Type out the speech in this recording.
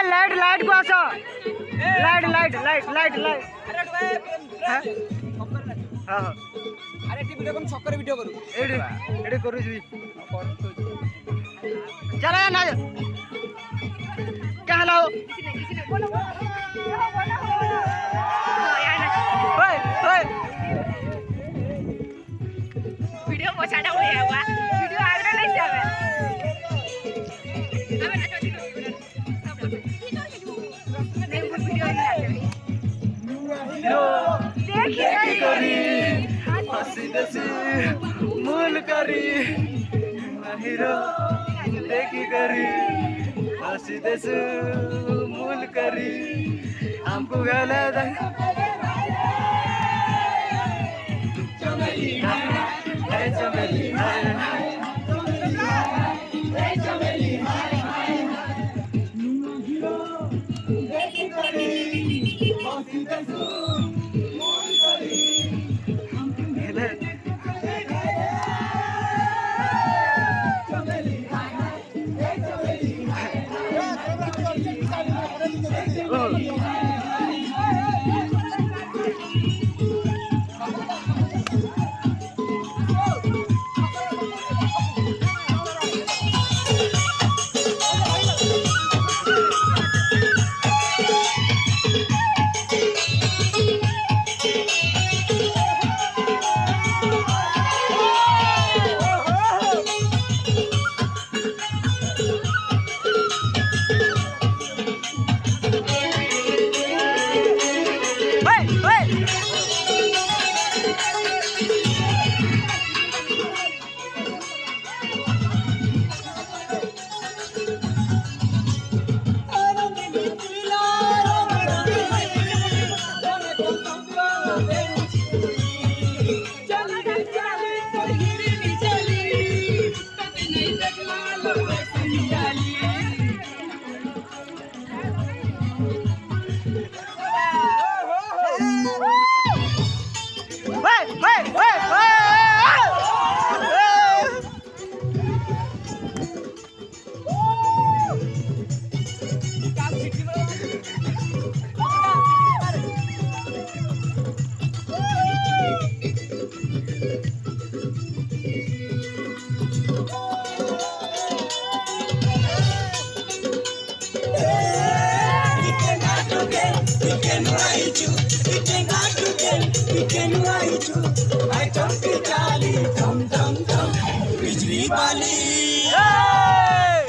light light को आस light light light light light हाँ हाँ अरे वीडियो कम छक्कर वीडियो करू एडी करू जी चला ना क्या हलाओ ओए ओए वीडियो पोछाड़ा हो गया हुआ वीडियो आगे नहीं जावे हमें ना चोटी नहीं वो वीडियो नहीं आते देखी करी हसी दसी मूल करी महिरो देखी करी हसी दसी मूल करी हमको गला चमेली है चमेली है चमेली देखी करी हसी दसी मूल करी बिजली वाली